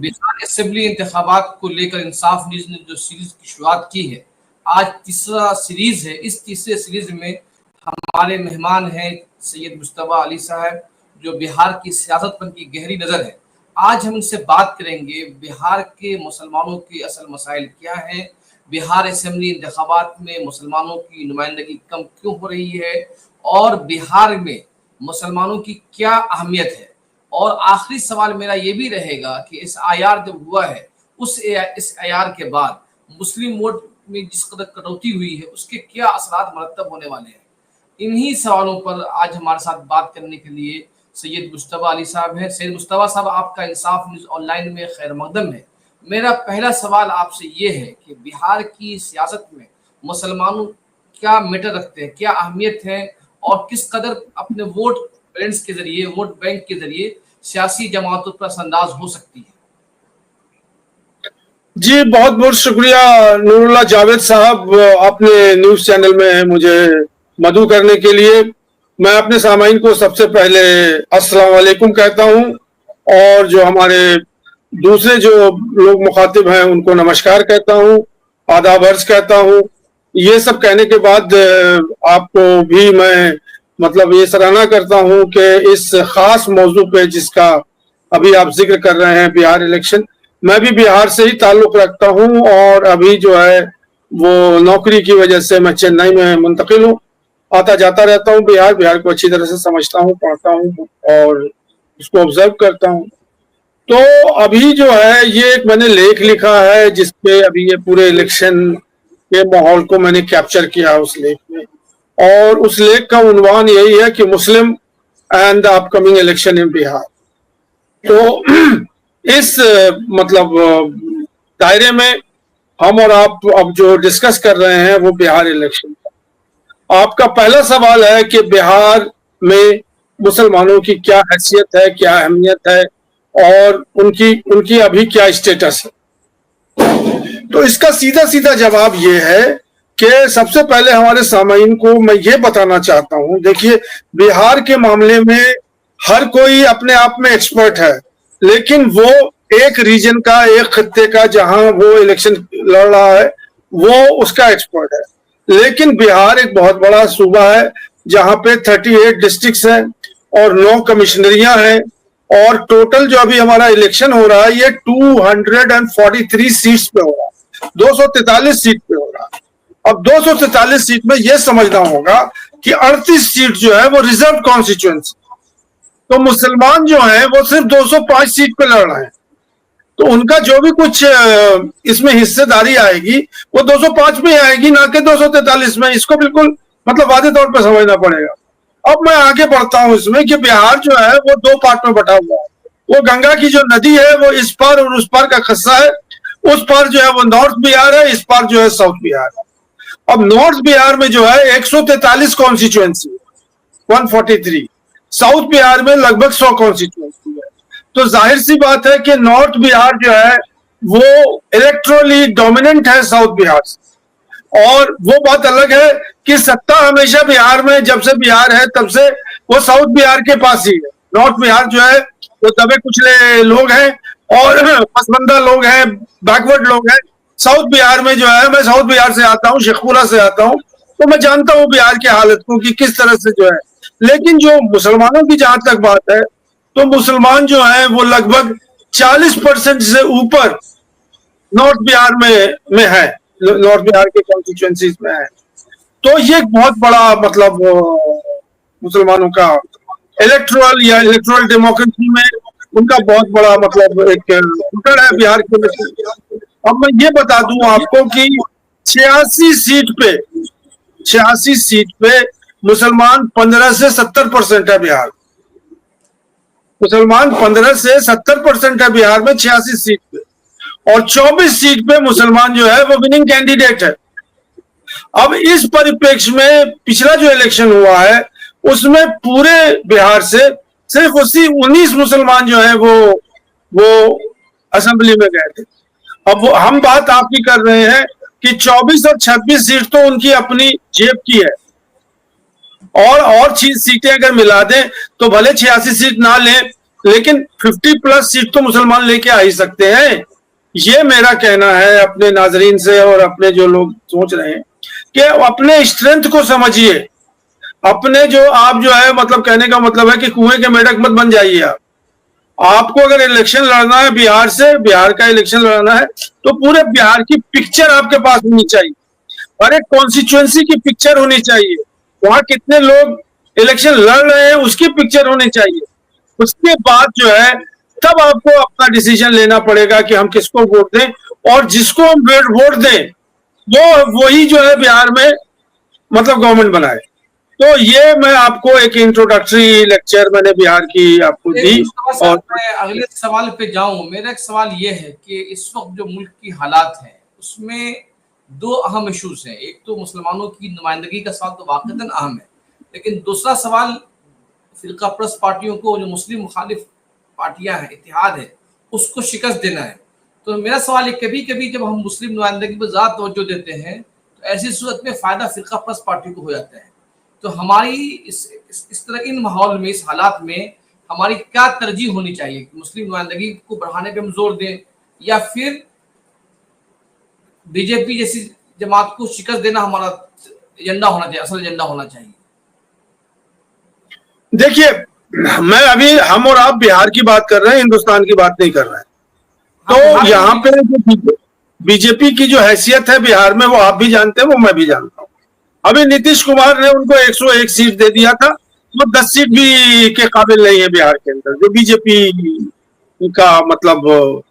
Bihar assembly इंतखाबात को लेकर इंसाफ न्यूज ने जो सीरीज की शुरुआत की है, आज तीसरा सीरीज है। इस तीसरे सीरीज में हमारे मेहमान हैं सैयद मुस्तफा अली साहब, जो बिहार की सियासत पर की गहरी नजर है। आज हम इनसे बात करेंगे बिहार के मुसलमानों के असल मसाइल क्या है, बिहार असेंबली इंतखाबात में मुसलमानों की नुमाइंदगी कम क्यों हो रही है, और बिहार में मुसलमानों की क्या अहमियत है। और आखिरी सवाल मेरा ये भी रहेगा कि इस आईआर जब हुआ है, इस आईआर के बाद मुस्लिम वोट में जिस कदर कटौती हुई है, उसके क्या असरात मरतब होने वाले हैं। इन्हीं सवालों पर आज हमारे साथ बात करने के लिए सैयद मुस्तफा अली साहब हैं। सैयद मुस्तफा साहब, आपका इंसाफ न्यूज ऑनलाइन में खैर मकदम है। मेरा पहला सवाल आपसे ये है कि बिहार की सियासत में मुसलमानों क्या मैटर रखते हैं, क्या अहमियत है, और किस कदर अपने वोट बैंक्स के जरिए, वोट बैंक के जरिए सियासी जमातों पर असरअंदाज हो सकती है। जी बहुत बहुत शुक्रिया नूरुल्लाह जावेद साहब, आपने न्यूज चैनल में मुझे मदऊ करने के लिए। मैं अपने सामाईन को सबसे पहले अस्सलाम वालेकुम कहता हूं, और जो हमारे दूसरे जो लोग मुखातिब हैं उनको नमस्कार कहता हूं, आदाब अर्ज कहता हूं। ये सब कहने के बाद आपको भी मैं मतलब ये सराहना करता हूं कि इस खास मौजू पे जिसका अभी आप जिक्र कर रहे हैं, बिहार इलेक्शन, मैं भी बिहार से ही ताल्लुक रखता हूं, और अभी जो है वो नौकरी की वजह से मैं चेन्नई में मुंतकिल हूँ। आता जाता रहता हूँ बिहार को अच्छी तरह से समझता हूँ, पढ़ता हूँ और उसको ऑब्जर्व करता हूँ। तो अभी जो है ये एक मैंने लेख लिखा है जिसपे अभी ये पूरे इलेक्शन के माहौल को मैंने कैप्चर किया उस लेख में, और उस लेख का उन्वान यही है कि Muslim and the upcoming election in Bihar. तो इस मतलब दायरे में हम और आप अब जो डिस्कस कर रहे हैं वो बिहार इलेक्शन। आपका पहला सवाल है कि बिहार में मुसलमानों की क्या हैसियत है, क्या अहमियत है, और उनकी अभी क्या स्टेटस है। तो इसका सीधा सीधा जवाब ये है कि सबसे पहले हमारे सामाईन को मैं ये बताना चाहता हूं, देखिए बिहार के मामले में हर कोई अपने आप में एक्सपर्ट है, लेकिन वो एक रीजन का, एक खत्ते का जहां वो इलेक्शन लड़ रहा है वो उसका एक्सपर्ट है। लेकिन बिहार एक बहुत बड़ा सूबा है जहां पे 38 डिस्ट्रिक्ट्स हैं और 9 कमिश्नरियां हैं, और टोटल जो अभी हमारा इलेक्शन हो रहा है ये 243 सीट्स पे हो रहा है, 243 सीट पे हो रहा है। अब 243 सीट में यह समझना होगा कि 38 सीट जो है वो रिजर्व कॉन्स्टिट्यूएंसी, तो मुसलमान जो है वो सिर्फ 205 सीट पे लड़ रहे हैं, तो उनका जो भी कुछ इसमें हिस्सेदारी आएगी वो 205 में आएगी, ना कि 243 में। इसको बिल्कुल मतलब वादे तौर पर समझना पड़ेगा। अब मैं आगे बढ़ता हूं इसमें कि बिहार जो है वो 2 पार्ट में बटा हुआ है। वो गंगा की जो नदी है वो इस पार और उस पार का खस्सा है। उस पार जो है वो नॉर्थ बिहार है, इस पार जो है साउथ बिहार है। अब नॉर्थ बिहार में जो है 143 कॉन्स्टिट्यूएंसी, 143, साउथ बिहार में लगभग 100 कॉन्स्टिट्यूएंसी है। तो जाहिर सी बात है कि नॉर्थ बिहार जो है वो इलेक्ट्रोली डोमिनेंट है साउथ बिहार से, और वो बात अलग है कि सत्ता हमेशा बिहार में, जब से बिहार है तब से वो साउथ बिहार के पास ही है। नॉर्थ बिहार जो है वो दबे कुचले लोग हैं और पसमंदा लोग हैं, बैकवर्ड लोग हैं। साउथ बिहार में जो है, मैं साउथ बिहार से आता हूँ, शेखपुरा से आता हूँ, तो मैं जानता हूँ बिहार की हालत को कि किस तरह से जो है। लेकिन जो मुसलमानों की जहां तक बात है, तो मुसलमान जो है वो लगभग 40% से ऊपर नॉर्थ बिहार में है, नॉर्थ बिहार के कॉन्स्टिट्यूएंसीज में है। तो ये एक बहुत बड़ा मतलब मुसलमानों का इलेक्टोरल या इलेक्टोरल डेमोक्रेसी में उनका बहुत बड़ा मतलब एक फुटर है बिहार के। अब मैं ये बता दूं आपको कि 86 सीट पे मुसलमान 15 से 70% है बिहार। मुसलमान 15 से 70% है बिहार में 86 सीट पे, और 24 सीट पे मुसलमान जो है वो विनिंग कैंडिडेट है। अब इस परिप्रेक्ष्य में पिछला जो इलेक्शन हुआ है उसमें पूरे बिहार से सिर्फ उसी 19 मुसलमान जो है वो असेंबली में गए थे। अब हम बात आपकी कर रहे हैं कि 24 और 26 सीट तो उनकी अपनी जेब की है, और सीटें अगर मिला दें तो भले 86 सीट ना लें, लेकिन 50+ सीट तो मुसलमान लेके आ ही सकते हैं। ये मेरा कहना है अपने नाजरीन से और अपने जो लोग सोच रहे हैं कि अपने स्ट्रेंथ को समझिए। अपने जो आप जो है मतलब कहने का मतलब है कि कुएं के मेढक मत बन जाइए आप। आपको अगर इलेक्शन लड़ना है बिहार से, बिहार का इलेक्शन लड़ना है, तो पूरे बिहार की पिक्चर आपके पास होनी चाहिए, हर एक कॉन्स्टिट्यूएंसी की पिक्चर होनी चाहिए, वहां कितने लोग इलेक्शन लड़ रहे हैं उसकी पिक्चर होनी चाहिए। उसके बाद जो है तब आपको अपना डिसीजन लेना पड़ेगा कि हम किसको वोट दें, और जिसको हम वोट दें वो वही जो है बिहार में मतलब गवर्नमेंट बनाए। तो ये मैं आपको एक इंट्रोडक्टरी लेक्चर मैंने बिहार की आपको दी। और मैं अगले सवाल पे जाऊं, मेरा एक सवाल ये है कि इस वक्त जो मुल्क की हालात है उसमें दो अहम इश्यूज हैं। एक तो मुसलमानों की नुमाइंदगी का सवाल तो वाक़तन अहम है, लेकिन दूसरा सवाल फिरका परस्त पार्टियों को, जो मुस्लिम मुखालिफ पार्टियां हैं, इत्तेहाद है, उसको शिकस्त देना है। तो मेरा सवाल है, कभी कभी जब हम मुस्लिम नुमाइंदगी पर ज़्यादा तवज्जो देते हैं तो ऐसी सूरत में फ़ायदा फिरका परस्त पार्टी को हो जाता है। तो हमारी इस तरह इन माहौल में, इस हालात में हमारी क्या तरजीह होनी चाहिए? मुस्लिम नुमाइंदगी को बढ़ाने पे हम जोर दें या फिर बीजेपी जैसी जमात को शिकस्त देना हमारा एजेंडा होना चाहिए, असल एजेंडा होना चाहिए? देखिए, मैं अभी हम और आप बिहार की बात कर रहे हैं, हिंदुस्तान की बात नहीं कर रहे हैं। तो यहाँ पे जो बीजेपी की जो हैसियत है बिहार में वो आप भी जानते हैं, वो मैं भी जानता हूँ। अभी नीतीश कुमार ने उनको 101 सीट दे दिया था, वो 10 सीट भी के काबिल नहीं है बिहार के अंदर, जो बीजेपी का मतलब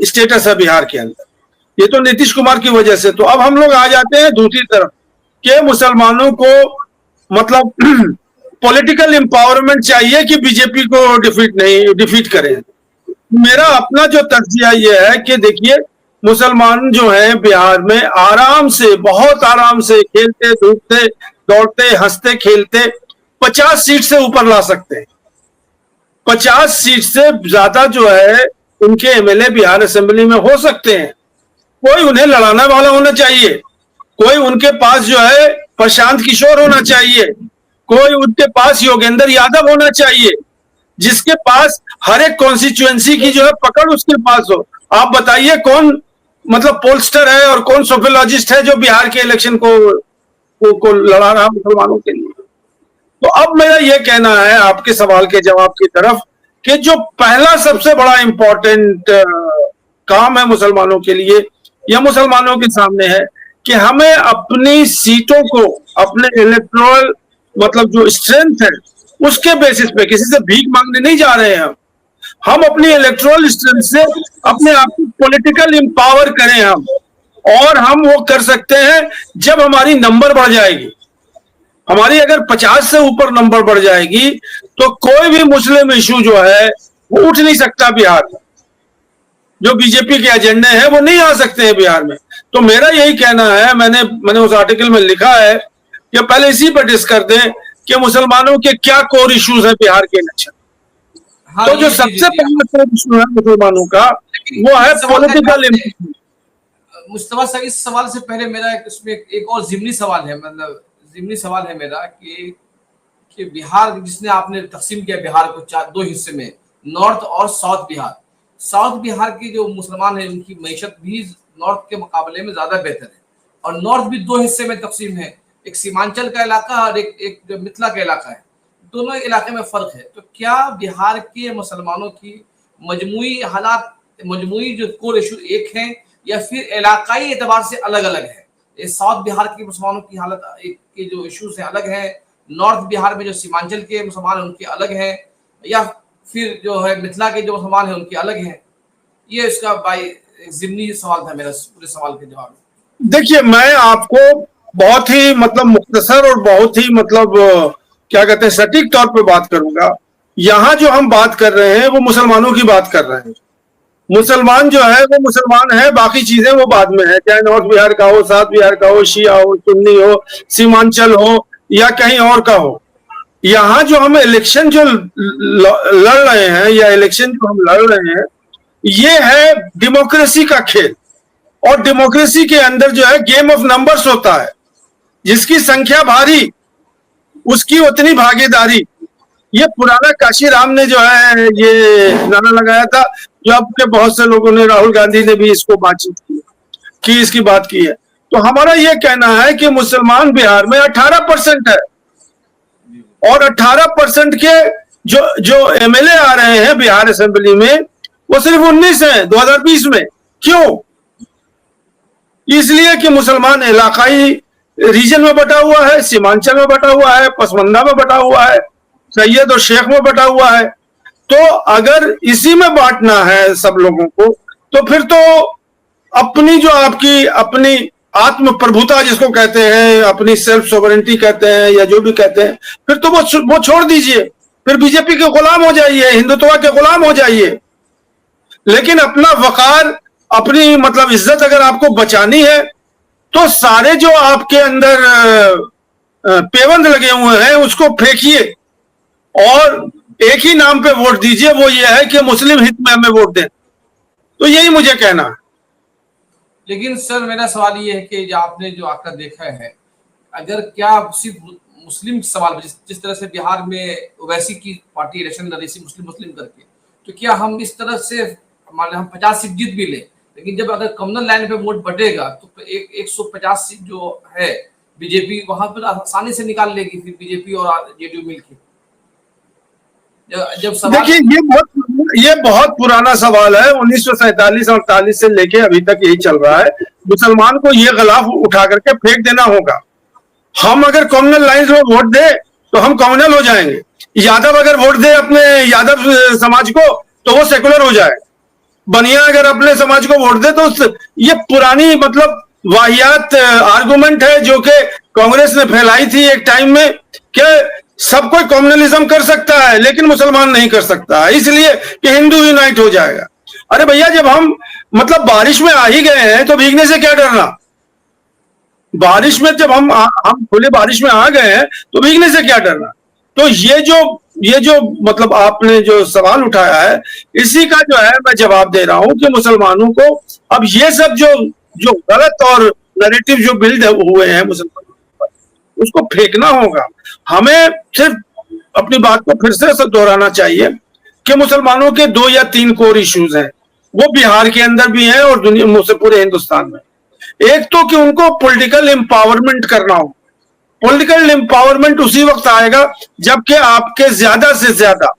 स्टेटस है बिहार के अंदर। ये तो नीतीश कुमार की वजह से। तो अब हम लोग आ जाते हैं दूसरी तरफ कि मुसलमानों को मतलब पॉलिटिकल एम्पावरमेंट चाहिए कि बीजेपी को डिफीट करें। मेरा अपना जो तज्जिया ये है कि देखिए, मुसलमान जो है बिहार में आराम से, बहुत आराम से खेलते धूपते दौड़ते हंसते खेलते 50 सीट से ऊपर ला सकते हैं। 50 सीट से ज्यादा जो है उनके एमएलए बिहार असेंबली में हो सकते हैं। कोई उन्हें लड़ाने वाला होना चाहिए, कोई उनके पास जो है प्रशांत किशोर होना चाहिए, कोई उनके पास योगेंद्र यादव होना चाहिए, जिसके पास हर एक कॉन्स्टिट्यूएंसी की जो है पकड़ उसके पास हो। आप बताइए कौन मतलब पोलस्टर है और कौन सोफोलॉजिस्ट है जो बिहार के इलेक्शन को लड़ा रहा मुसलमानों के लिए? तो अब मेरा यह कहना है आपके सवाल के जवाब की तरफ कि जो पहला सबसे बड़ा इंपॉर्टेंट काम है मुसलमानों के लिए या मुसलमानों के सामने है कि हमें अपनी सीटों को, अपने इलेक्टोरल मतलब जो स्ट्रेंथ है उसके बेसिस पे, किसी से भीख मांगने नहीं जा रहे हैं हम अपनी इलेक्टोरल स्ट्रेंथ से अपने आप को पॉलिटिकल एम्पावर करें हम। और हम वो कर सकते हैं जब हमारी नंबर बढ़ जाएगी। हमारी अगर 50 से ऊपर नंबर बढ़ जाएगी तो कोई भी मुस्लिम इशू जो है वो उठ नहीं सकता बिहार में। जो बीजेपी के एजेंडे हैं वो नहीं आ सकते हैं बिहार में। तो मेरा यही कहना है, मैंने उस आर्टिकल में लिखा है कि पहले इसी पर डिस्कस दें कि मुसलमानों के क्या कोर इश्यूज है बिहार के इलेक्शन। हाँ, तो जो सबसे पहला कोर इशू है मुसलमानों का वो है पॉलिटिकल। मुस्तफा साहब, इस सवाल से पहले मेरा इसमें एक और जिमनी सवाल है, मतलब जिमनी सवाल है मेरा कि बिहार जिसने आपने तकसीम किया बिहार को दो हिस्से में, नॉर्थ और साउथ बिहार। साउथ बिहार के जो मुसलमान हैं उनकी मैशत भी नॉर्थ के मुकाबले में ज्यादा बेहतर है, और नॉर्थ भी दो हिस्से में तकसीम है, एक सीमांचल का इलाका और एक जो मिथिला का इलाका है। दोनों इलाके में फर्क है। तो क्या बिहार के मुसलमानों की मजमूई हालात, मजमूई जो कोर इशू एक है या फिर इलाकाई एतबार से अलग अलग है? साउथ बिहार के मुसलमानों की हालत के जो इश्यूज हैं अलग है, नॉर्थ बिहार में जो सीमांचल के मुसलमान हैं उनके अलग हैं, या फिर जो है मिथिला के जो मुसलमान हैं उनके अलग हैं? ये इसका जिमनी सवाल था मेरा पूरे सवाल के जवाब में। देखिए, मैं आपको बहुत ही मतलब मुख्तसर और बहुत ही मतलब क्या कहते हैं सटीक तौर पे बात करूंगा। यहाँ जो हम बात कर रहे हैं वो मुसलमानों की बात कर रहे हैं। मुसलमान जो है वो मुसलमान है, बाकी चीजें वो बाद में है, चाहे नॉर्थ बिहार का हो, साउथ बिहार का हो, शिया हो, सुन्नी हो, सीमांचल हो या कहीं और का हो। यहाँ जो हम इलेक्शन जो लड़ रहे हैं या इलेक्शन जो हम लड़ रहे हैं ये है डेमोक्रेसी का खेल। और डेमोक्रेसी के अंदर जो है गेम ऑफ नंबर्स होता है, जिसकी संख्या भारी उसकी उतनी भागीदारी। ये पुराना काशीराम ने जो है ये गाना लगाया था, जो आपके बहुत से लोगों ने, राहुल गांधी ने भी इसको बातचीत की इसकी बात की है। तो हमारा ये कहना है कि मुसलमान बिहार में 18% है, और 18% के जो जो एमएलए आ रहे हैं बिहार असेंबली में, वो सिर्फ 19 हैं 2020 में। क्यों? इसलिए कि मुसलमान इलाकाई रीजन में बटा हुआ है, सीमांचल में बटा हुआ है, पसमंदा में बटा हुआ है, सैयद और शेख में बटा हुआ है। तो अगर इसी में बांटना है सब लोगों को, तो फिर तो अपनी जो आपकी अपनी आत्म प्रभुता जिसको कहते हैं, अपनी सेल्फ सोवरेंटी कहते हैं या जो भी कहते हैं, फिर तो वो छोड़ दीजिए, फिर बीजेपी के गुलाम हो जाइए, हिंदुत्व के गुलाम हो जाइए। लेकिन अपना वकार, अपनी मतलब इज्जत अगर आपको बचानी है, तो सारे जो आपके अंदर पेवंद लगे हुए हैं उसको फेंकिए और एक ही नाम पे वोट दीजिए, वो ये है कि मुस्लिम हित में हमें वोट दें। तो यही मुझे कहना है। लेकिन सर मेरा सवाल ये है कि जो आपने जो आंकड़ा देखा है, अगर क्या सिर्फ मुस्लिम सवाल जिस तरह से बिहार में ओवैसी की पार्टी इलेक्शन लड़ी थी मुस्लिम मुस्लिम करके, तो क्या हम इस तरह से मान हम 50 सीट जीत भी ले, लेकिन जब अगर कम्युनल लाइन पे वोट बटेगा तो 150 सीट जो है बीजेपी वहां पर आसानी से निकाल लेगी, फिर बीजेपी और जेडीयू मिलकर। जब देखिए ये बहुत पुराना सवाल है, 1947 और 48 से लेके अभी तक यही चल रहा है। मुसलमान को ये गलाफ उठा करके फेंक देना होगा। हम अगर कम्युनल लाइन में वोट दे तो हम कम्युनल हो जाएंगे, यादव अगर वोट दे अपने यादव समाज को तो वो सेकुलर हो जाए, बनिया अगर अपने समाज को वोट दे तो ये पुरानी मतलब वाहियात आर्गुमेंट है जो कि कांग्रेस ने फैलाई थी एक टाइम में कि सब कोई कम्युनलिज्म कर सकता है लेकिन मुसलमान नहीं कर सकता, इसलिए कि हिंदू यूनाइट हो जाएगा। अरे भैया, जब हम मतलब बारिश में आ ही गए हैं तो भीगने से क्या डरना? बारिश में जब हम खुले बारिश में आ गए हैं तो भीगने से क्या डरना? तो ये जो मतलब आपने जो सवाल उठाया है, इसी का जो है मैं जवाब दे रहा हूं कि मुसलमानों को अब ये सब जो गलत और नैरेटिव जो बिल्ड हुए हैं मुसलमानों पर, उसको फेंकना होगा। हमें सिर्फ अपनी बात को फिर से दोहराना चाहिए कि मुसलमानों के 2 या 3 कोर इश्यूज हैं, वो बिहार के अंदर भी हैं और दुनिया से पूरे हिंदुस्तान में। एक तो कि उनको पॉलिटिकल एम्पावरमेंट करना हो। पॉलिटिकल एम्पावरमेंट उसी वक्त आएगा जबकि आपके ज्यादा से ज्यादा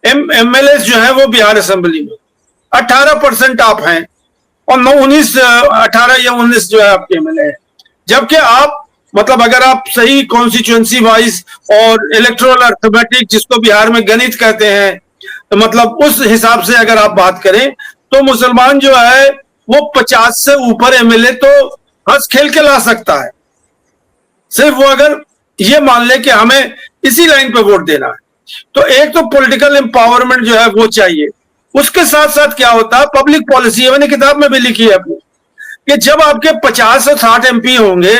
एमएलए जो है वो बिहार असेंबली में 18% आप हैं और 18 या 19 जो है आपके एमएलए हैं, जबकि आप मतलब अगर आप सही कॉन्स्टिट्यूएंसी वाइज और इलेक्टोरल अर्थमेटिक जिसको बिहार में गणित कहते हैं, तो मतलब उस हिसाब से अगर आप बात करें तो मुसलमान जो है वो 50 से ऊपर एमएलए तो हंस खेल के ला सकता है, सिर्फ वो अगर ये मान ले कि हमें इसी लाइन पे वोट देना है। तो एक तो पॉलिटिकल एम्पावरमेंट जो है वो चाहिए। उसके साथ साथ क्या होता है, पब्लिक पॉलिसी, मैंने किताब में भी लिखी है अपनी, कि जब आपके 50 से 60 एमपी होंगे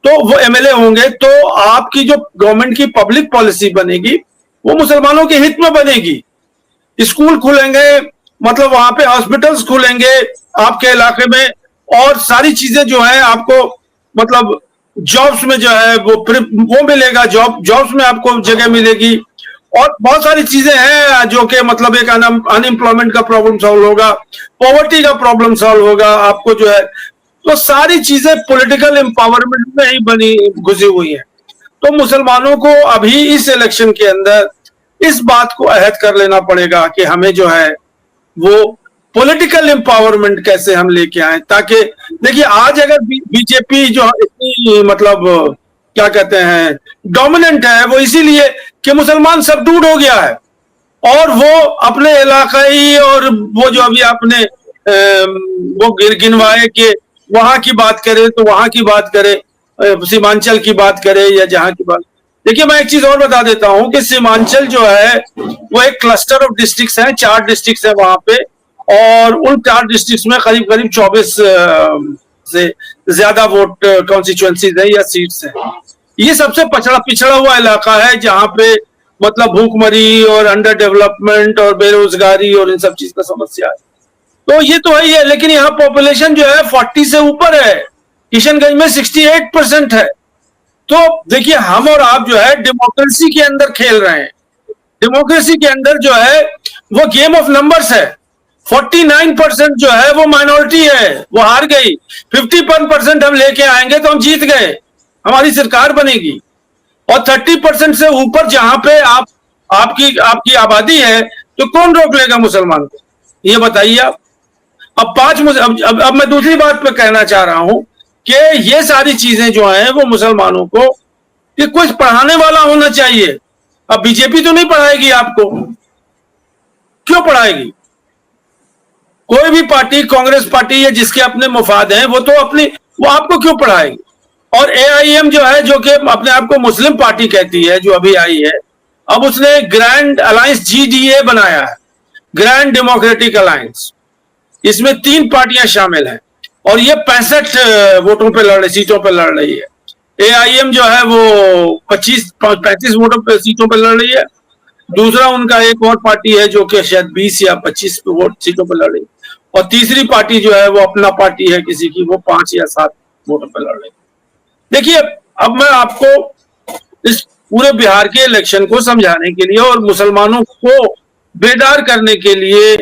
तो वो एमएलए होंगे, तो आपकी जो गवर्नमेंट की पब्लिक पॉलिसी बनेगी वो मुसलमानों के हित में बनेगी। स्कूल खुलेंगे, मतलब वहां पे हॉस्पिटल्स खुलेंगे आपके इलाके में, और सारी चीजें जो है आपको मतलब जॉब्स में जो है वो मिलेगा, जॉब्स में आपको जगह मिलेगी, और बहुत सारी चीजें हैं जो कि मतलब एक अनएम्प्लॉयमेंट का प्रॉब्लम सॉल्व होगा, पॉवर्टी का प्रॉब्लम सॉल्व होगा आपको जो है। तो सारी चीजें पॉलिटिकल एम्पावरमेंट में ही बनी घुसी हुई हैं। तो मुसलमानों को अभी इस इलेक्शन के अंदर इस बात को अहद कर लेना पड़ेगा कि हमें जो है वो पॉलिटिकल एम्पावरमेंट कैसे हम लेके आए, ताकि देखिए आज अगर बीजेपी जो इतनी मतलब क्या कहते हैं डोमिनेंट है, वो इसीलिए कि मुसलमान सबड्यूड हो गया है और वो अपने इलाकाई और वो जो अभी आपने वो गिनवाए कि वहां की बात करे तो वहां की बात करे, सीमांचल की बात करे या जहां की बात। देखिए मैं एक चीज और बता देता हूं कि सीमांचल जो है वो एक क्लस्टर ऑफ डिस्ट्रिक्ट्स हैं, 4 डिस्ट्रिक्ट्स हैं वहां पे, और उन 4 डिस्ट्रिक्ट्स में करीब करीब 24 से ज्यादा वोट कॉन्स्टिट्यूएंसीज है या सीट्स हैं। ये सबसे पिछड़ा हुआ इलाका है जहां पे मतलब भूखमरी और अंडर डेवलपमेंट और बेरोजगारी और इन सब चीज का समस्या है। तो ये तो है, लेकिन यहाँ पॉपुलेशन जो है 40 से ऊपर है, किशनगंज में 68% है। तो देखिए हम और आप जो है डेमोक्रेसी के अंदर खेल रहे हैं, डेमोक्रेसी के अंदर जो है वो गेम ऑफ नंबर्स है। 49% जो है वो माइनॉरिटी है, वो हार गई। 51% हम लेके आएंगे तो हम जीत गए, हमारी सरकार बनेगी। और 30% से ऊपर जहां पे आपकी आबादी है, तो कौन रोक लेगा मुसलमान को, ये बताइए आप। अब मैं दूसरी बात पे कहना चाह रहा हूं कि ये सारी चीजें जो हैं वो मुसलमानों को, कि कुछ पढ़ाने वाला होना चाहिए। अब बीजेपी तो नहीं पढ़ाएगी आपको, क्यों पढ़ाएगी? कोई भी पार्टी, कांग्रेस पार्टी या जिसके अपने मुफाद हैं, वो आपको क्यों पढ़ाएगी? और एआईएम जो है, जो कि अपने आप को मुस्लिम पार्टी कहती है, जो अभी आई है, अब उसने ग्रैंड अलायंस GDA बनाया है, ग्रैंड डेमोक्रेटिक अलायंस। इसमें 3 पार्टियां शामिल हैं और ये 65 वोटों पे लड़ रही, सीटों पे लड़ रही है। एआईएम जो है वो 35 वोटों पे, सीटों पे लड़ रही है। दूसरा उनका एक और पार्टी है जो कि शायद 20 या 25 वोट सीटों पर लड़ रही है। और तीसरी पार्टी जो है वो अपना पार्टी है किसी की, वो 5 या 7 वोटों पर लड़ रही है। देखिए, अब मैं आपको इस पूरे बिहार के इलेक्शन को समझाने के लिए और मुसलमानों को बेदार करने के लिए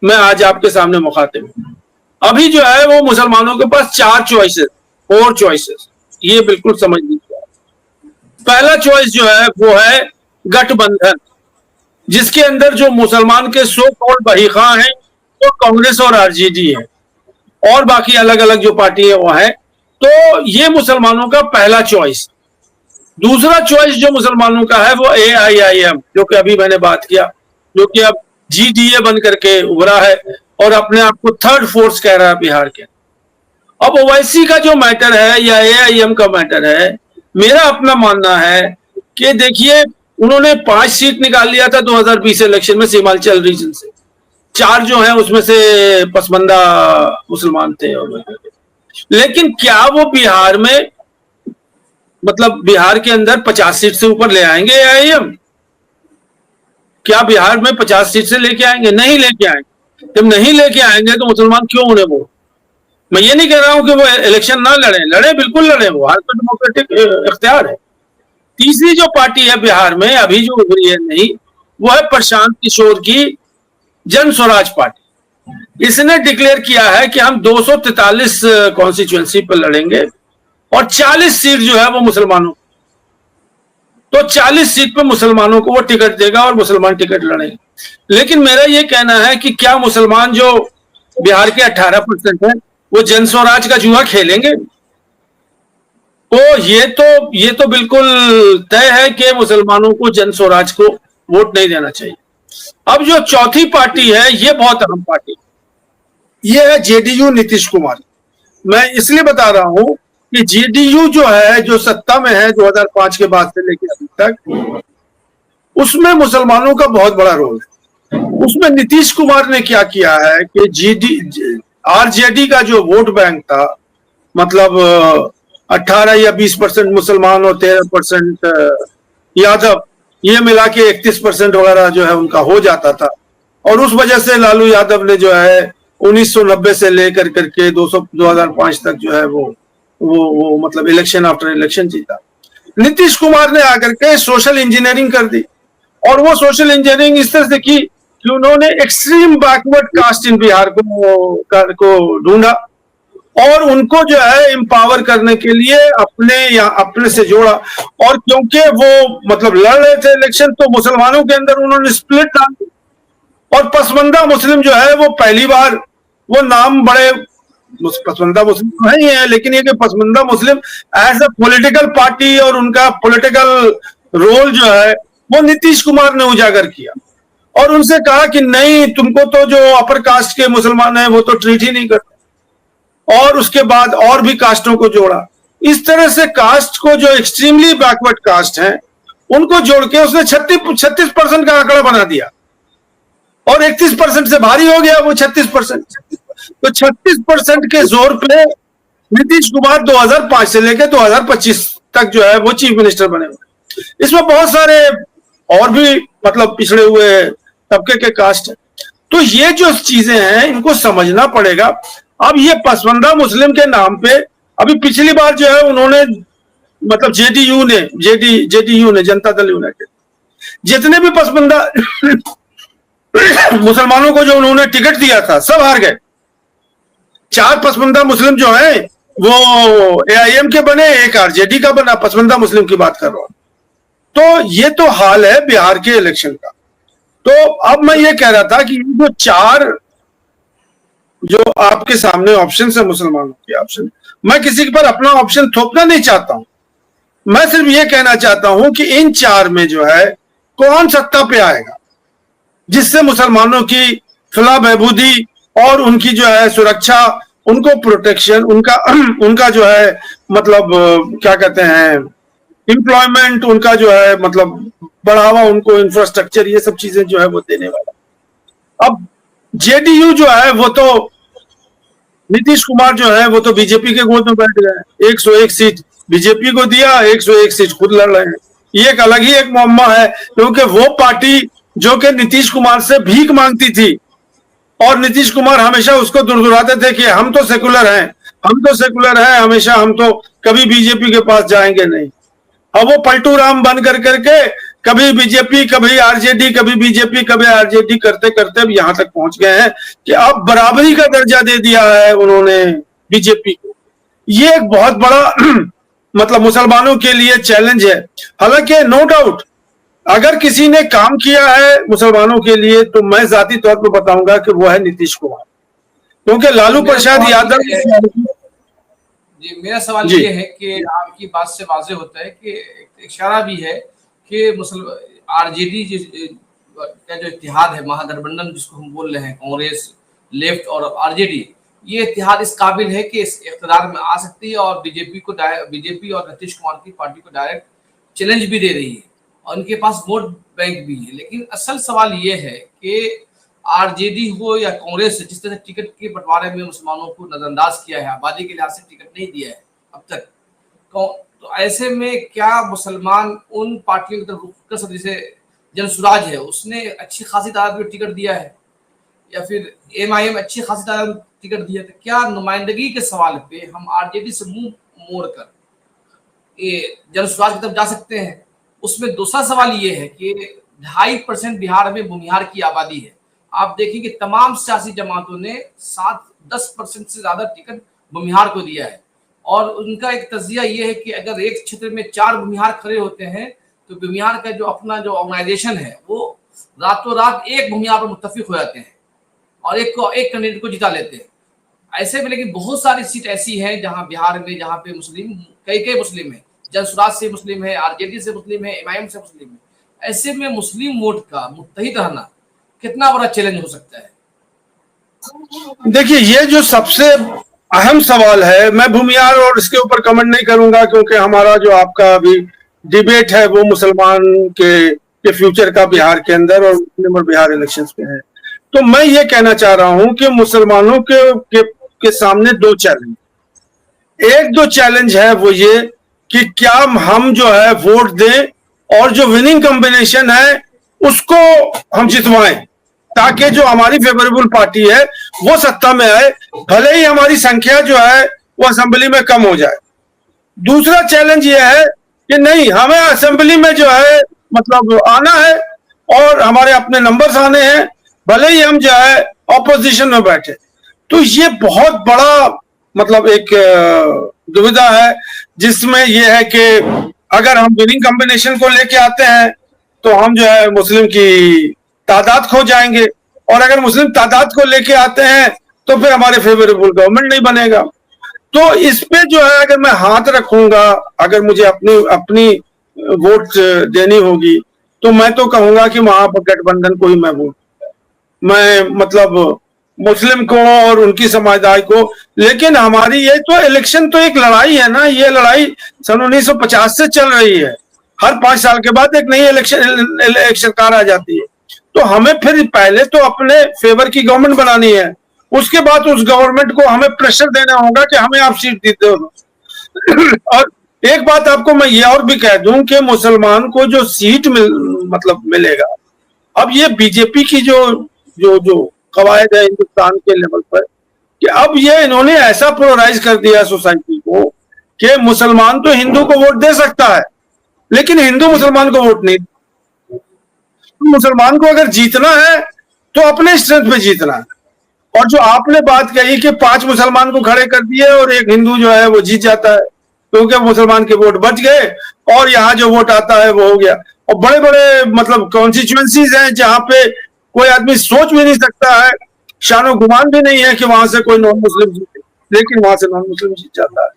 मैं आज आपके सामने मुखातिब हूं। अभी जो है वो मुसलमानों के पास 4 चॉइसेस, ये बिल्कुल समझ लीजिए। पहला चॉइस जो है वो है गठबंधन, जिसके अंदर जो मुसलमान के सो कॉल्ड बहीखां हैं वो कांग्रेस और आरजेडी है, और बाकी अलग अलग जो पार्टी है वो है। तो ये मुसलमानों का पहला चॉइस। दूसरा चॉइस जो मुसलमानों का है वो एआईएम, जो कि अभी मैंने बात किया, जो कि अब GDA बन करके उभरा है और अपने आप को थर्ड फोर्स कह रहा है बिहार के। अब ओवैसी का जो मैटर है या एआईएम का मैटर है, मेरा अपना मानना है कि देखिए, उन्होंने 5 सीट निकाल लिया था 2020 इलेक्शन में सीमांचल रीजन से। 4 जो है उसमें से पसमंदा मुसलमान थे। लेकिन क्या वो बिहार में, मतलब बिहार के अंदर 50 सीट से ऊपर ले आएंगे एआईएम? क्या बिहार में 50 सीट से लेके आएंगे? नहीं लेके आएंगे। जब नहीं लेके आएंगे तो मुसलमान क्यों उन्हें वोट? मैं ये नहीं कह रहा हूं कि वो इलेक्शन ना लड़े, बिल्कुल लड़े, वो हर तो डेमोक्रेटिक इख्तियार है। तीसरी जो पार्टी है बिहार में अभी जो उभरी है नहीं, वो है प्रशांत किशोर की जन स्वराज पार्टी। इसने डिक्लेयर किया है कि हम 243 कॉन्स्टिट्यूएंसी पर लड़ेंगे और 40 सीट जो है वो मुसलमानों, तो 40 सीट पर मुसलमानों को वो टिकट देगा और मुसलमान टिकट लड़ेंगे। लेकिन मेरा ये कहना है कि क्या मुसलमान जो बिहार के 18% है वो जन स्वराज का जुआ खेलेंगे? तो ये तो बिल्कुल तय है कि मुसलमानों को जन स्वराज को वोट नहीं देना चाहिए। अब जो चौथी पार्टी है, ये बहुत अहम पार्टी, ये है जेडीयू नीतीश कुमार। मैं इसलिए बता रहा हूं कि जेडीयू जो है, जो सत्ता में है 2005 के बाद से लेकर अभी तक, उसमें मुसलमानों का बहुत बड़ा रोल है। उसमें नीतीश कुमार ने क्या किया है कि आरजेडी का जो वोट बैंक था, मतलब 18 या 20% मुसलमान और 13% यादव, ये मिला के 31% वगैरह जो है उनका हो जाता था। और उस वजह से लालू यादव ने जो है 1990 से लेकर करके 2005 तक जो है वो मतलब इलेक्शन आफ्टर इलेक्शन जीता। नीतीश कुमार ने आकर के सोशल इंजीनियरिंग कर दी, और वो सोशल इंजीनियरिंग इस तरह से की कि उन्होंने एक्सट्रीम बैकवर्ड कास्ट इन बिहार को ढूंढा और उनको जो है एम्पावर करने के लिए अपने से जोड़ा। और क्योंकि वो मतलब लड़ रहे थे इलेक्शन, तो मुसलमानों के अंदर उन्होंने स्प्लिट डाल दी। और पसमंदा मुस्लिम जो है वो पहली बार, वो नाम बड़े पसमंदा मुस्लिम नहीं है, लेकिन ये कि Pasmanda Muslim as a political party और उनका पॉलिटिकल रोल जो है वो नीतीश कुमार ने उजागर किया और उनसे कहा कि नहीं, तुमको तो जो अपर कास्ट के मुसलमान हैं वो तो ट्रीट ही नहीं करते। और उसके बाद और भी कास्टों को जोड़ा। इस तरह से कास्ट को, जो एक्सट्रीमली बैकवर्ड कास्ट हैं, उनको जोड़ के उसने 36% का आंकड़ा बना दिया और 31% से भारी हो गया वो 36%। तो 36% के जोर पे नीतीश कुमार 2005 से लेकर 2025 तक जो है वो चीफ मिनिस्टर बने हुए। इसमें बहुत सारे और भी मतलब पिछड़े हुए तबके के कास्ट है। तो ये जो चीजें हैं इनको समझना पड़ेगा। अब ये पसमंदा मुस्लिम के नाम पे, अभी पिछली बार जो है उन्होंने मतलब जेडीयू ने जनता दल यूनाइटेड, जितने भी पसमानदा मुसलमानों को जो उन्होंने टिकट दिया था सब हार गए। 4 पसमानदा मुस्लिम जो है वो AIM के बने, एक RJD का बना। पसमानदा मुस्लिम की बात कर रहा हूं। तो ये तो हाल है बिहार के इलेक्शन का। तो अब मैं ये कह रहा था कि जो 4 जो आपके सामने ऑप्शन है मुसलमानों के ऑप्शन, मैं किसी पर अपना ऑप्शन थोपना नहीं चाहता हूं। मैं सिर्फ ये कहना चाहता हूं कि इन 4 में जो है कौन सत्ता पे आएगा जिससे मुसलमानों की फलाह बहबूदी और उनकी जो है सुरक्षा, उनको प्रोटेक्शन, उनका जो है मतलब क्या कहते हैं एम्प्लॉयमेंट, उनका जो है मतलब बढ़ावा, उनको इंफ्रास्ट्रक्चर, ये सब चीजें जो है वो देने वाला। अब JDU जो है वो तो नीतीश कुमार जो है वो तो बीजेपी के गोद में बैठ गए। 101 सीट बीजेपी को दिया, 101 सीट खुद लड़ रहे हैं। ये एक अलग ही एक मुअम्मा है, क्योंकि वो पार्टी जो कि नीतीश कुमार से भीख मांगती थी और नीतीश कुमार हमेशा उसको दुरदुराते थे कि हम तो सेकुलर हैं, हम तो सेकुलर हैं, हमेशा हम तो कभी बीजेपी के पास जाएंगे नहीं। अब वो पलटू राम बन करके कभी बीजेपी, कभी RJD, कभी बीजेपी, कभी RJD करते करते अब यहां तक पहुंच गए हैं कि अब बराबरी का दर्जा दे दिया है उन्होंने बीजेपी को। ये एक बहुत बड़ा मतलब मुसलमानों के लिए चैलेंज है। हालांकि नो डाउट अगर किसी ने काम किया है मुसलमानों के लिए तो मैं जाती तौर पर बताऊंगा कि वो है नीतीश कुमार, क्योंकि लालू प्रसाद यादव। जी, मेरा सवाल ये है कि आपकी बात से वाज़ेह होता है कि एक इशारा भी है कि RJD का जो इत्तेहाद है, महागठबंधन जिसको हम बोल रहे हैं, कांग्रेस, लेफ्ट और RJD, ये इत्तेहाद इस काबिल है कि इस इक़्तिदार में आ सकती है और बीजेपी और नीतीश कुमार की पार्टी को डायरेक्ट चैलेंज भी दे रही है और उनके पास वोट बैंक भी है। लेकिन असल सवाल ये है कि RJD हो या कांग्रेस, जिस तरह टिकट के बंटवारे में मुसलमानों को नजरअंदाज किया है, आबादी के लिहाज से टिकट नहीं दिया है अब तक, तो ऐसे में क्या मुसलमान उन पार्टियों की तरफ रुख कर सकते? जैसे जनसुराज है, उसने अच्छी खासी तादाद में टिकट दिया है, या फिर MIM अच्छी खासी तादाद में टिकट दिया, तो क्या नुमाइंदगी के सवाल पे हम RJD से मुंह मोड़ कर जनसुराज की तरफ जा सकते हैं? उसमें दूसरा सवाल ये है कि 2.5% बिहार में भूमिहार की आबादी है। आप देखिए कि तमाम सियासी जमातों ने 7-10% से ज्यादा टिकट भूमिहार को दिया है और उनका एक तजिया ये है कि अगर एक क्षेत्र में 4 भूमिहार खड़े होते हैं तो भूमिहार का जो अपना जो ऑर्गेनाइजेशन है वो रातों रात एक भूमिहार पर मुत्तफिक हो जाते हैं और एक कैंडिडेट को जिता लेते हैं। ऐसे में लेकिन बहुत सारी सीट ऐसी हैं जहां बिहार में, जहां पे मुस्लिम कई मुस्लिम है, जनसुराज से मुस्लिम है, RJD से मुस्लिम है, MIM से मुस्लिम है। ऐसे में मुस्लिम वोट का मुत्तहिद रहना कितना बड़ा चैलेंज हो सकता है? देखिए, ये जो सबसे अहम सवाल है, मैं भूमिहार और इसके ऊपर कमेंट नहीं करूंगा क्योंकि हमारा जो आपका अभी डिबेट है वो मुसलमान के फ्यूचर का बिहार के अंदर और मुस्लिम और बिहार इलेक्शंस पे है। तो मैं ये कहना चाह रहा हूं कि मुसलमानों के सामने 2 चैलेंज, एक 2 चैलेंज है वो ये कि क्या हम जो है वोट दें और जो विनिंग कॉम्बिनेशन है उसको हम जितवाएं ताकि जो हमारी फेवरेबल पार्टी है वो सत्ता में आए, भले ही हमारी संख्या जो है वो असेंबली में कम हो जाए। दूसरा चैलेंज ये है कि नहीं, हमें असेंबली में जो है मतलब आना है और हमारे अपने नंबर्स आने हैं, भले ही हम जो है ऑपोजिशन में बैठे। तो ये बहुत बड़ा मतलब एक दुविधा है जिसमें यह है कि अगर हम विनिंग कॉम्बिनेशन को लेके आते हैं तो हम जो है मुस्लिम की तादाद खो जाएंगे और अगर मुस्लिम तादाद को लेके आते हैं तो फिर हमारे फेवरेबल गवर्नमेंट नहीं बनेगा। तो इस पे जो है अगर मैं हाथ रखूंगा, अगर मुझे अपनी वोट देनी होगी तो मैं तो कहूंगा कि वहां पर गठबंधन को ही मैं वोट, मैं मतलब मुस्लिम को और उनकी समुदाय को। लेकिन हमारी ये तो इलेक्शन तो एक लड़ाई है ना, ये लड़ाई सन 1950 से चल रही है। हर 5 साल के बाद एक नई इलेक्शन सरकार आ जाती है। तो हमें फिर पहले तो अपने फेवर की गवर्नमेंट बनानी है, उसके बाद उस गवर्नमेंट को हमें प्रेशर देना होगा कि हमें आप सीट देते हो। और एक बात आपको मैं ये और भी कह दूं कि मुसलमान को जो सीट मतलब मिलेगा, अब ये बीजेपी की जो कवायद है हिंदुस्तान के लेवल पर कि अब ये इन्होंने ऐसा पोलराइज कर दिया सोसाइटी को कि मुसलमान तो हिंदू को वोट दे सकता है लेकिन हिंदू मुसलमान को वोट नहीं। मुसलमान को अगर जीतना है तो अपने स्ट्रेंथ पे जीतना है। और जो आपने बात कही कि 5 मुसलमान को खड़े कर दिए और एक हिंदू जो है वो जीत जाता है, क्योंकि मुसलमान के वोट बच गए और यहाँ जो वोट आता है वो हो गया। और बड़े बड़े मतलब कॉन्स्टिट्यूएंसीज हैं जहां पे कोई आदमी सोच भी नहीं सकता है, शानो गुमान भी नहीं है कि वहां से कोई नॉन मुस्लिम जीते, लेकिन वहां से नॉन मुस्लिम जीत जाता है।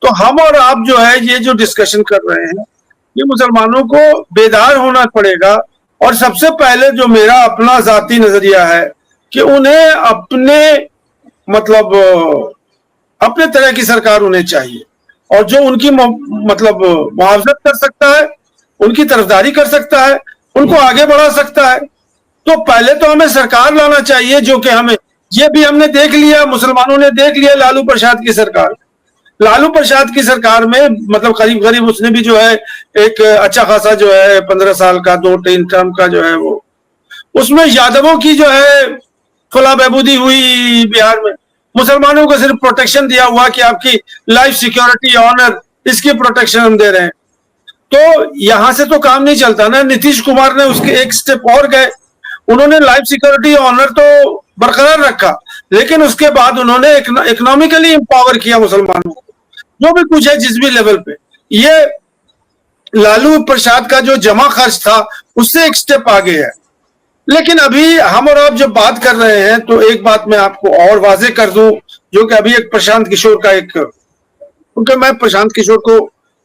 तो हम और आप जो है ये जो डिस्कशन कर रहे हैं, ये मुसलमानों को बेदार होना पड़ेगा। और सबसे पहले जो मेरा अपना जाती नजरिया है कि उन्हें अपने मतलब अपने तरह की सरकार उन्हें चाहिए, और जो उनकी मतलब मुआवजत कर सकता है, उनकी तरफदारी कर सकता है, उनको आगे बढ़ा सकता है। तो पहले तो हमें सरकार लाना चाहिए जो कि हमें, ये भी हमने देख लिया, मुसलमानों ने देख लिया लालू प्रसाद की सरकार। लालू प्रसाद की सरकार में मतलब करीब करीब उसने भी जो है एक अच्छा खासा जो है 15 साल का 2-3 टर्म का जो है वो, उसमें यादवों की जो है फला बहबूदी हुई बिहार में। मुसलमानों को सिर्फ प्रोटेक्शन दिया हुआ कि आपकी लाइफ सिक्योरिटी ऑनर, इसकी प्रोटेक्शन हम दे रहे हैं। तो यहां से तो काम नहीं चलता ना। नीतीश कुमार ने उसके एक स्टेप और गए, उन्होंने लाइफ सिक्योरिटी ऑनर तो बरकरार रखा, लेकिन उसके बाद उन्होंने इकोनॉमिकली एम्पावर किया मुसलमानों को, जो भी कुछ है जिस भी लेवल पे। ये लालू प्रसाद का जो जमा खर्च था उससे एक स्टेप आगे है। लेकिन अभी हम और आप जब बात कर रहे हैं तो एक बात मैं आपको और वाजे कर दूं, जो कि अभी एक प्रशांत किशोर का एक, क्योंकि मैं प्रशांत किशोर को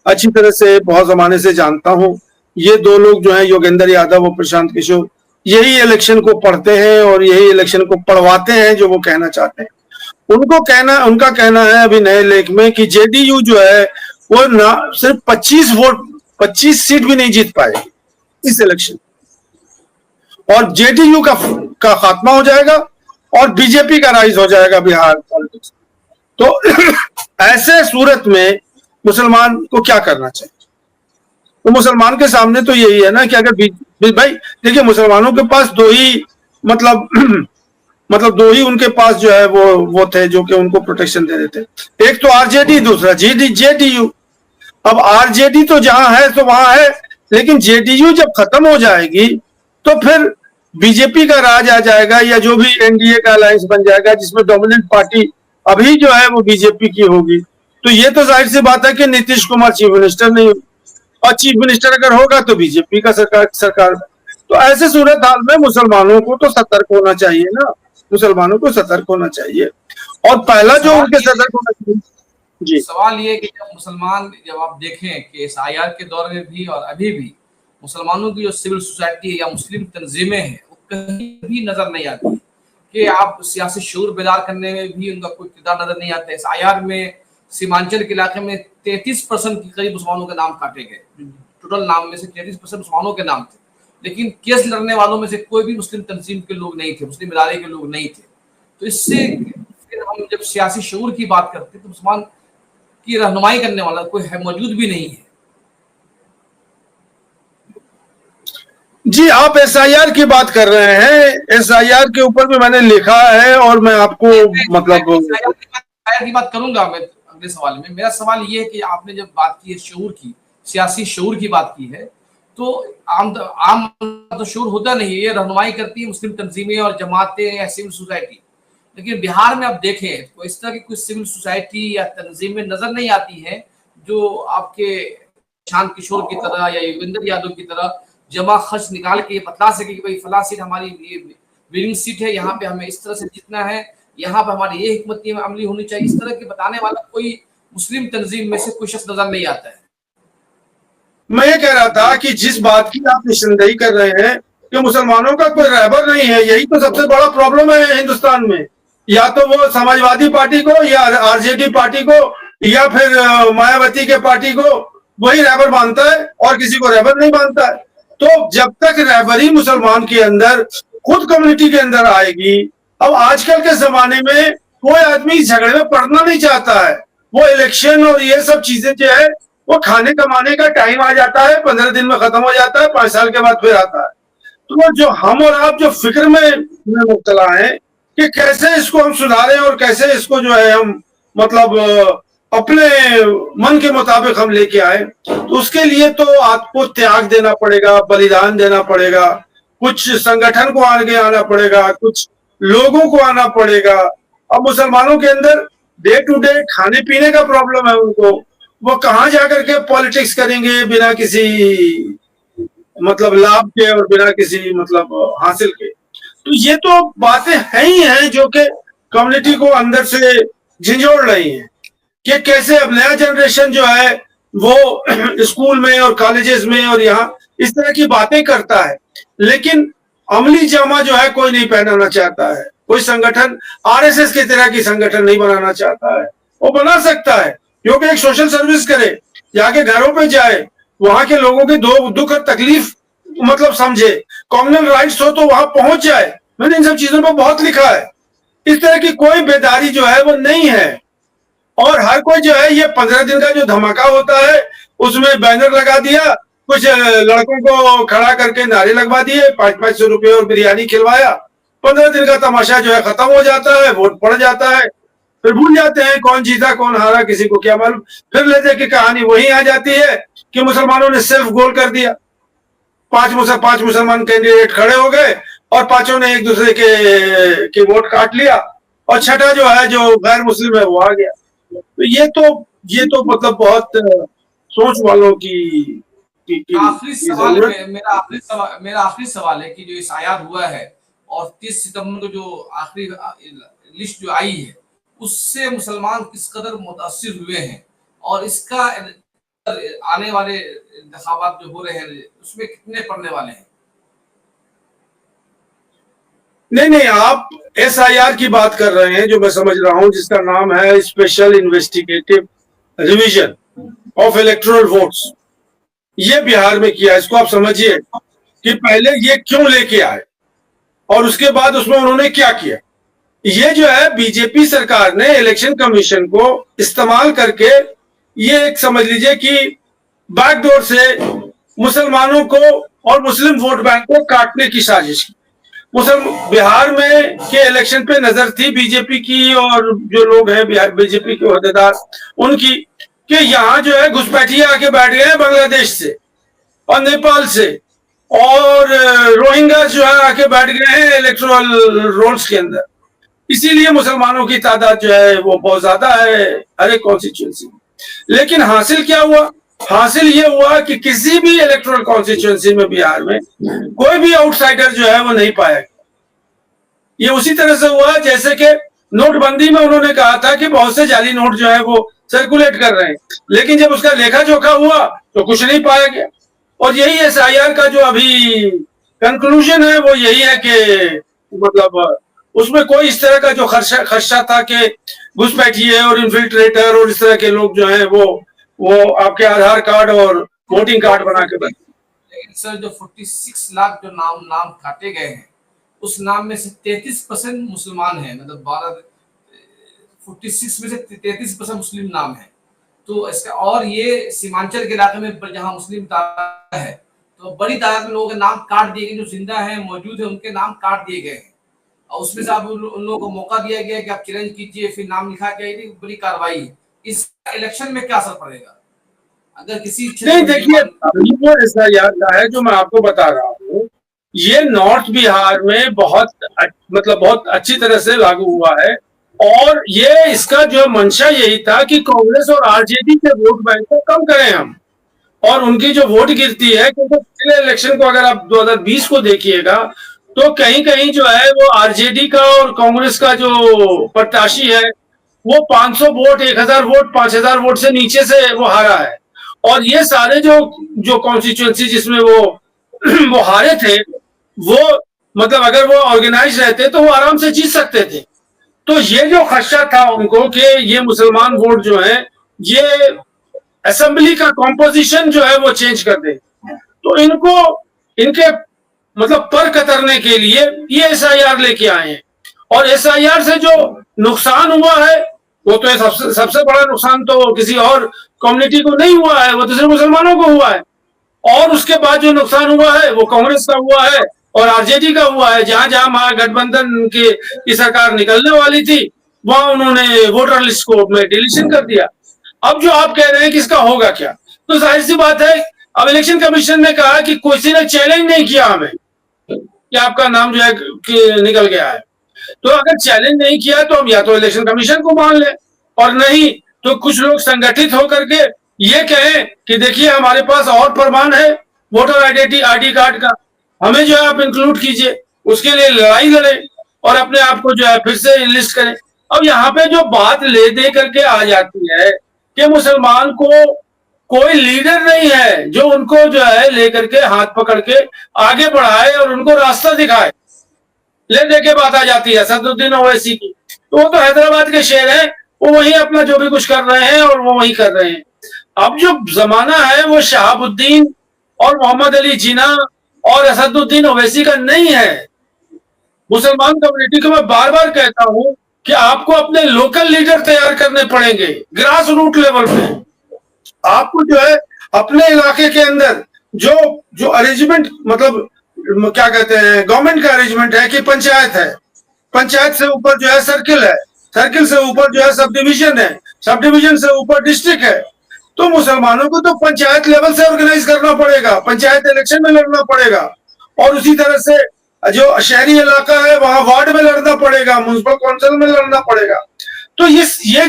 अच्छी तरह से बहुत जमाने से जानता हूं। ये दो लोग जो है योगेंद्र यादव और प्रशांत किशोर, यही इलेक्शन को पढ़ते हैं और यही इलेक्शन को पढ़वाते हैं जो वो कहना चाहते हैं। उनका कहना है अभी नए लेख में कि जेडीयू जो है वो ना सिर्फ 25 सीट भी नहीं जीत पाएगी इस इलेक्शन, और जेडीयू का खात्मा हो जाएगा और बीजेपी का राइज हो जाएगा बिहार पॉलिटिक्स। तो ऐसे सूरत में मुसलमान को क्या करना चाहिए? तो मुसलमान के सामने तो यही है ना कि अगर भाई देखिए, मुसलमानों के पास दो ही मतलब दो ही उनके पास जो है वो थे जो कि उनको प्रोटेक्शन दे देते। एक तो आरजेडी, दूसरा जेडीयू। अब आरजेडी तो जहां है तो वहां है, लेकिन जेडीयू जब खत्म हो जाएगी तो फिर बीजेपी का राज आ जाएगा, या जो भी एनडीए का अलायंस बन जाएगा जिसमें डोमिनेंट पार्टी अभी जो है वो बीजेपी की होगी। तो ये तो जाहिर सी बात है कि नीतीश कुमार चीफ मिनिस्टर नहीं, और चीफ मिनिस्टर अगर होगा तो बीजेपी का सरकार। तो ऐसे सूरत हाल में मुसलमानों को तो सतर्क होना चाहिए ना, मुसलमानों को सतर्क होना चाहिए। और पहला जो उनके सतर्क होना चाहिए जी, सवाल ये कि जब आप देखें कि एसआईआर के दौर में भी और अभी भी मुसलमानों की जो सिविल सोसाइटी है या मुस्लिम तंजीमें हैं वो कहीं भी नजर नहीं आती, कि आप सियासी शऊर बेदार करने में भी उनका कोई किरदार नजर नहीं आता है। एसआईआर में सीमांचल के इलाके में 33% के करीब मुसलमानों के नाम काटे गए, टोटल नाम में से 33% मुसलमानों के नाम थे, लेकिन केस लड़ने वालों में से कोई भी मुस्लिम तंजीम के लोग नहीं थे, मुस्लिम इदारे के लोग नहीं थे। तो इससे फिर हम जब सियासी शऊर की बात करते हैं तो मुसलमान की रहनुमाई करने वाला कोई है मौजूद भी नहीं है। जी, आप एसआईआर की बात कर रहे हैं, एसआईआर के ऊपर भी मैंने लिखा है और मैं आपको मतलब एसआईआर की बात करूंगा मैं अगले सवाल में। मेरा सवाल ये है कि आपने जब बात की है शऊर की, सियासी शऊर की बात की है, तो आम तो शऊर होता नहीं, ये रहनुमाई करती है मुस्लिम तंजीमें और जमातें या सिविल सोसाइटी। लेकिन बिहार में आप देखें तो इस तरह की कुछ सिविल सोसाइटी या तंजीमें नजर नहीं आती हैं जो आपके प्रशांत किशोर की तरह या योगेंद्र यादव की तरह जमा खर्च निकाल के बतला सके कि भाई फला सीट हमारी ये विनिंग सीट है, यहाँ पे हमें इस तरह से जीतना है, यहाँ पे हमारी ये हिकमत अमली होनी चाहिए। इस तरह के बताने वाला कोई मुस्लिम तंजीम में से कोई शख्स नजर नहीं आता है। मैं ये कह रहा था कि जिस बात की आप निशानदेही कर रहे हैं कि मुसलमानों का कोई रहबर नहीं है, यही तो सबसे बड़ा प्रॉब्लम है हिंदुस्तान में। या तो वो समाजवादी पार्टी को या आरजेडी पार्टी को या फिर मायावती के पार्टी को वही रहबर मानता है और किसी को रहबर नहीं मानता है। तो जब तक रहबरी मुसलमान के अंदर खुद कम्युनिटी के अंदर आएगी, अब आजकल के जमाने में कोई आदमी झगड़े में पड़ना नहीं चाहता है। वो इलेक्शन और ये सब चीजें जो है वो खाने कमाने का टाइम आ जाता है, 15 दिन में खत्म हो जाता है, 5 साल के बाद फिर आता है। तो जो हम और आप जो फिक्र में मुब्तला हैं कि कैसे इसको हम सुधारें और कैसे इसको जो है हम मतलब अपने मन के मुताबिक हम लेके आए, तो उसके लिए तो आपको त्याग देना पड़ेगा, बलिदान देना पड़ेगा, कुछ संगठन को आगे आना पड़ेगा, कुछ लोगों को आना पड़ेगा। अब मुसलमानों के अंदर डे टू डे खाने पीने का प्रॉब्लम है उनको, वो कहाँ जाकर के पॉलिटिक्स करेंगे बिना किसी मतलब लाभ के और बिना किसी मतलब हासिल के। तो ये तो बातें हैं ही हैं जो कि कम्युनिटी को अंदर से झिंझोड़ रही हैं कि कैसे अब नया जनरेशन जो है वो स्कूल में और कॉलेजेस में और यहाँ इस तरह की बातें करता है, लेकिन अमली जामा जो है कोई नहीं पहनाना चाहता है। कोई संगठन आरएसएस की तरह की संगठन नहीं बनाना चाहता है। वो बना सकता है क्योंकि एक सोशल सर्विस करे, जाके घरों पे जाए, वहां के लोगों के दुख और तकलीफ मतलब समझे, कॉम्युनल राइट्स हो तो वहां पहुंच जाए। मैंने इन सब चीजों पर बहुत लिखा है। इस तरह की कोई बेदारी जो है वो नहीं है। और हर कोई जो है ये 15 दिन का जो धमाका होता है उसमें बैनर लगा दिया, कुछ लड़कों को खड़ा करके नारे लगवा दिए, 500-500 रुपए और बिरयानी खिलवाया, 15 दिन का तमाशा जो है खत्म हो जाता है, वोट पड़ जाता है, फिर भूल जाते हैं कौन जीता कौन हारा, किसी को क्या मालूम। फिर लेते कि कहानी वही आ जाती है कि मुसलमानों ने सेल्फ गोल कर दिया, पांच मुसलमान कैंडिडेट खड़े हो गए और पांचों ने एक दूसरे के वोट काट लिया और छठा जो है जो गैर मुस्लिम है वो आ गया। तो ये तो मतलब बहुत सोच वालों की आखिरी सवाल मेरा आखिरी सवाल है कि जो इस आयात हुआ है और 30 सितंबर को जो आखिरी लिस्ट जो आई है उससे मुसलमान किस कदर मुतासिर हुए हैं और इसका आने वाले इंतखाबात जो हो रहे हैं उसमें कितने पड़ने वाले हैं? नहीं, आप SIR की बात कर रहे हैं जो मैं समझ रहा हूं, जिसका नाम है special investigative revision of electoral votes. ये बिहार में किया। इसको आप समझिए कि पहले ये क्यों लेके आए और उसके बाद उसमें उन्होंने क्या किया। ये जो है बीजेपी सरकार ने इलेक्शन कमीशन को इस्तेमाल करके ये एक समझ लीजिए कि बैकडोर से मुसलमानों को और मुस्लिम वोट बैंक को काटने की साजिश की। बिहार में के इलेक्शन पे नजर थी बीजेपी की और जो लोग हैं बिहार बीजेपी के ओहदेदार उनकी कि यहाँ जो है घुसपैठिया आके बैठ गए हैं बांग्लादेश से और नेपाल से और रोहिंग्या जो है आके बैठ गए हैं इलेक्टोरल रोल्स के अंदर। इसीलिए मुसलमानों की तादाद जो है वो बहुत ज्यादा है हर एक कॉन्स्टिट्यूंसी में। लेकिन हासिल क्या हुआ? हासिल ये हुआ कि किसी भी इलेक्टोरल कॉन्स्टिट्यूंसी में बिहार में कोई भी आउटसाइडर जो है वो नहीं पाया गया। ये उसी तरह से हुआ जैसे कि नोटबंदी में उन्होंने कहा था कि बहुत से जाली नोट जो है वो सर्कुलेट कर रहे हैं, लेकिन जब उसका लेखा जोखा हुआ तो कुछ नहीं पाया गया। और यही SIR का जो अभी कंक्लूजन है वो यही है कि मतलब उसमें कोई इस तरह का जो खर्चा था कि घुसपैठिए और इन्फिल्ट्रेटर और इस तरह के लोग जो हैं वो आपके आधार कार्ड और वोटिंग कार्ड बना के बैठे। लेकिन सर जो 46 लाख जो नाम काटे गए हैं उस नाम में से 33% मुसलमान हैं, मतलब 46 में से 33% मुस्लिम नाम है। तो इसका और ये सीमांचल के इलाके में जहाँ मुस्लिम तादाद है तो बड़ी तादाद में लोगों के नाम काट दिए गए, जो जिंदा है मौजूद है उनके नाम काट दिए गए हैं और उसमें से आप उन लोगों को मौका दिया गया कि आप चैलेंज कीजिए, फिर नाम लिखा गया, बड़ी कार्रवाई है। इस इलेक्शन में क्या असर पड़ेगा अगर किसी नहीं? देखिए वो ऐसा याद है जो मैं आपको बता रहा हूँ, ये नॉर्थ बिहार में बहुत अच्छी तरह से लागू हुआ है और ये इसका जो मंशा यही था कि कांग्रेस और RJD के वोट बैंक को कम करें हम और उनकी जो वोट गिरती है, क्योंकि पिछले इलेक्शन को अगर आप 2020 को देखिएगा तो कहीं कहीं जो है वो RJD का और कांग्रेस का जो प्रत्याशी है वो 500 वोट 1000 वोट 5000 वोट से नीचे से वो हारा है। और ये सारे जो कॉन्स्टिट्यूएंसी जिसमें वो हारे थे वो मतलब अगर वो ऑर्गेनाइज रहते तो वो आराम से जीत सकते थे। तो ये जो खदशा था उनको कि ये मुसलमान वोट जो है ये असेंबली का कॉम्पोजिशन जो है वो चेंज कर दे, तो इनके मतलब पर कतरने के लिए ये SIR लेके आए हैं। और SIR से जो नुकसान हुआ है वो तो सबसे बड़ा नुकसान तो किसी और कम्युनिटी को नहीं हुआ है, वो तो सिर्फ मुसलमानों को हुआ है। और उसके बाद जो नुकसान हुआ है वो कांग्रेस का हुआ है और RJD का हुआ है। जहां जहां महागठबंधन की सरकार निकलने वाली थी वहां उन्होंने वोटर लिस्ट को में डिलीशन कर दिया। अब जो आप कह रहे हैं कि इसका होगा क्या, तो जाहिर सी बात है अब इलेक्शन कमीशन ने कहा कि किसी ने चैलेंज नहीं किया हमें, कि आपका नाम जो है कि निकल गया है। तो अगर चैलेंज नहीं किया तो हम या तो इलेक्शन कमीशन को मान लें, और नहीं तो कुछ लोग संगठित होकर के ये कहें कि देखिए हमारे पास और प्रमाण है वोटर आईडी कार्ड का, हमें जो है आप इंक्लूड कीजिए, उसके लिए लड़ाई लड़े और अपने आप को जो है फिर से लिस्ट करें। अब यहाँ पे जो बात ले दे करके आ जाती है कि मुसलमान को कोई लीडर नहीं है जो उनको जो है लेकर के हाथ पकड़ के आगे बढ़ाए और उनको रास्ता दिखाए, ले दे के बात आ जाती है असदुद्दीन ओवैसी की। तो वो तो हैदराबाद के शेर हैं, वो वही अपना जो भी कुछ कर रहे हैं और वो वही कर रहे हैं। अब जो जमाना है वो शहाबुद्दीन और मोहम्मद अली जिना और असदुद्दीन ओवैसी का नहीं है। मुसलमान कम्युनिटी को मैं बार बार कहता हूं कि आपको अपने लोकल लीडर तैयार करने पड़ेंगे, ग्रास रूट लेवल पे। आपको जो है अपने इलाके के अंदर जो जो अरेंजमेंट, मतलब क्या कहते हैं, गवर्नमेंट का अरेंजमेंट है कि पंचायत है, पंचायत से ऊपर जो है सर्किल है, सर्किल से ऊपर जो है सब डिवीजन है, सब डिवीजन से ऊपर डिस्ट्रिक्ट है। तो मुसलमानों को तो पंचायत लेवल से ऑर्गेनाइज करना पड़ेगा, पंचायत इलेक्शन में लड़ना पड़ेगा, और उसी तरह से जो शहरी इलाका है वहां वार्ड में लड़ना पड़ेगा, म्युनिसिपल काउंसिल में लड़ना पड़ेगा। तो ये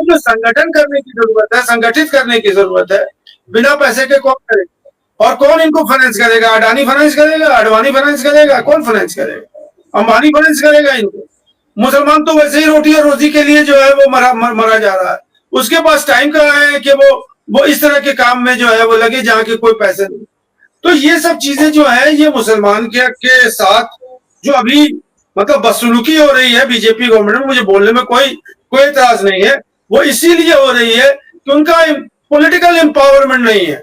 जो संगठन करने की जरूरत है, संगठित करने की जरूरत है, बिना पैसे के कौन करेगा? और कौन इनको फाइनेंस करेगा? अडानी फाइनेंस करेगा, अडवाणी फाइनेंस करेगा, कौन फाइनेंस करेगा? अंबानी फाइनेंस करेगा इनको? मुसलमान तो वैसे ही रोटी और रोजी के लिए जो है वो मरा जा रहा है, उसके पास टाइम कहाँ है कि वो इस तरह के काम में जो है वो लगे जहाँ के कोई पैसे नहीं। तो ये सब चीजें जो है ये मुसलमान के साथ जो अभी मतलब बदसलूकी हो रही है बीजेपी गवर्नमेंट में, मुझे बोलने में कोई एतराज नहीं है, वो इसीलिए हो रही है कि उनका पॉलिटिकल एम्पावरमेंट नहीं है।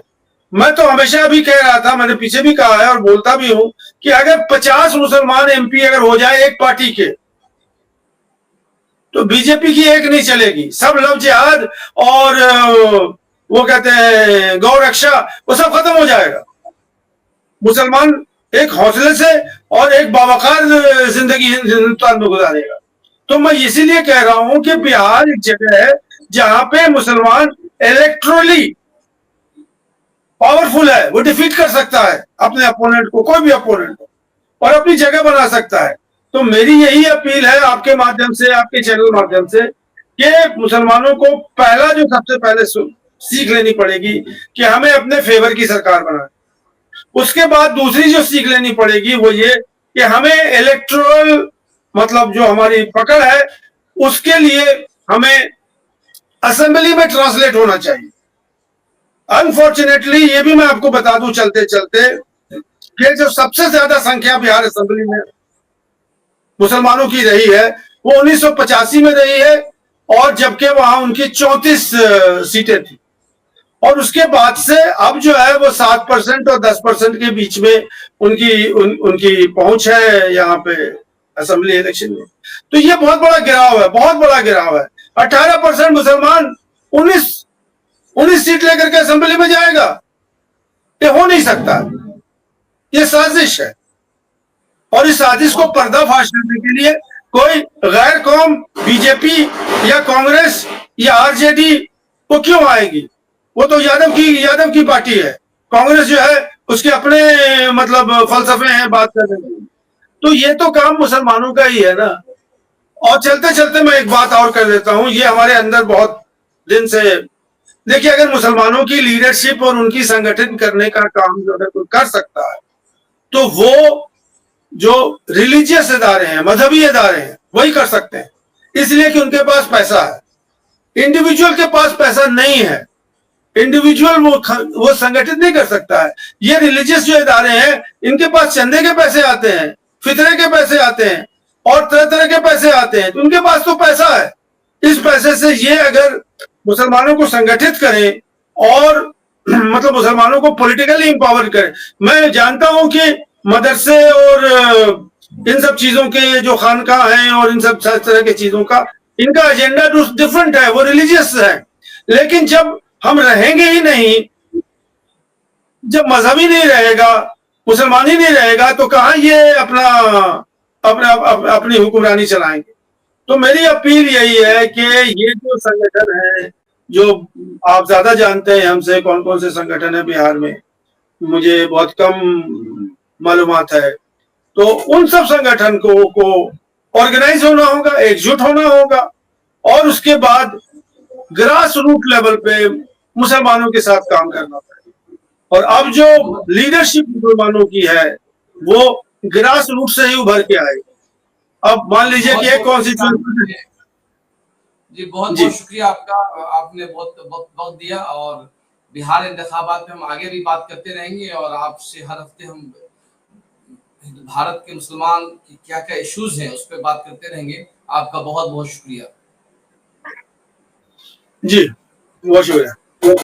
मैं तो हमेशा भी कह रहा था, मैंने पीछे भी कहा है और बोलता भी हूं कि अगर 50 मुसलमान एमपी अगर हो जाए एक पार्टी के, तो बीजेपी की एक नहीं चलेगी। सब लव जिहाद और वो कहते हैं गौ रक्षा, वो सब खत्म हो जाएगा। मुसलमान एक हौसले से और एक बावकार जिंदगी हिंदुस्तान में गुजारेगा। तो मैं इसीलिए कह रहा हूं कि बिहार एक जगह है जहां पे मुसलमान इलेक्ट्रली पावरफुल है, वो डिफीट कर सकता है अपने अपोनेंट को, कोई भी अपोनेंट को, और अपनी जगह बना सकता है। तो मेरी यही अपील है आपके माध्यम से, आपके चैनल माध्यम से, कि मुसलमानों को पहला जो सबसे पहले सीख लेनी पड़ेगी कि हमें अपने फेवर की सरकार बनानी। उसके बाद दूसरी जो सीख लेनी पड़ेगी वो ये कि हमें इलेक्टोरल मतलब जो हमारी पकड़ है उसके लिए हमें असेंबली में ट्रांसलेट होना चाहिए। अनफॉर्चुनेटली ये भी मैं आपको बता दूं चलते चलते कि जो सबसे ज्यादा संख्या बिहार असेंबली में मुसलमानों की रही है वो 1985 में रही है, और जबकि वहां उनकी 34 सीटें थी, और उसके बाद से अब जो है वो 7% और 10% के बीच में उनकी पहुंच है यहाँ पे असेंबली इलेक्शन में। तो ये बहुत बड़ा गिराव है, बहुत बड़ा गिराव है। 18% मुसलमान 19 सीट लेकर के असेंबली में जाएगा, ये हो नहीं सकता। ये साजिश है, और इस साजिश को पर्दाफाश करने के लिए कोई गैर कौम बीजेपी या कांग्रेस या आरजेडी वो क्यों आएगी? वो तो यादव की पार्टी है। कांग्रेस जो है उसके अपने मतलब फलसफे हैं बात करने के। तो ये तो काम मुसलमानों का ही है ना। और चलते चलते मैं एक बात और कर देता हूं, ये हमारे अंदर बहुत दिन से, देखिए अगर मुसलमानों की लीडरशिप और उनकी संगठन करने का काम जो है कोई कर सकता है तो वो जो रिलीजियस इदारे हैं, मजहबी इदारे हैं, वही कर सकते हैं, इसलिए कि उनके पास पैसा है। इंडिविजुअल के पास पैसा नहीं है, इंडिविजुअल वो संगठित नहीं कर सकता है। ये रिलीजियस जो इदारे हैं इनके पास चंदे के पैसे आते हैं, फितरे के पैसे आते हैं और तरह तरह के पैसे आते हैं, तो उनके पास तो पैसा है। इस पैसे से ये अगर मुसलमानों को संगठित करें और मतलब मुसलमानों को पॉलिटिकली इंपावर करें। मैं जानता हूं कि मदरसे और इन सब चीजों के जो खानकाह हैं और इन सब तरह की चीजों का इनका एजेंडा डिफरेंट है, वो रिलीजियस है। लेकिन जब हम रहेंगे ही नहीं, जब मजहब ही नहीं रहेगा, मुसलमान ही नहीं रहेगा, तो कहां ये अपनी हुक्मरानी चलाएंगे। तो मेरी अपील यही है कि ये जो संगठन है, जो आप ज्यादा जानते हैं हमसे कौन कौन से संगठन है बिहार में, मुझे बहुत कम मालूमात है। तो उन सब संगठन को ऑर्गेनाइज होना होगा, एकजुट होना होगा, और उसके बाद ग्रास रूट लेवल पे मुसलमानों के साथ काम करना पड़ेगा। और अब जो लीडरशिप मुसलमानों की है वो ग्रास रूट से ही उभर के आएगी। अब मान लीजिए कि एक कॉन्स्टिट्यूशन जी, बहुत जी बहुत शुक्रिया आपका। आपने बहुत वक्त दिया, और बिहार इंतखाबात में हम आगे भी बात करते रहेंगे, और आपसे हर हफ्ते हम भारत के मुसलमान की क्या क्या इश्यूज हैं उस पर बात करते रहेंगे। आपका बहुत बहुत शुक्रिया। जी, बहुत शुक्रिया।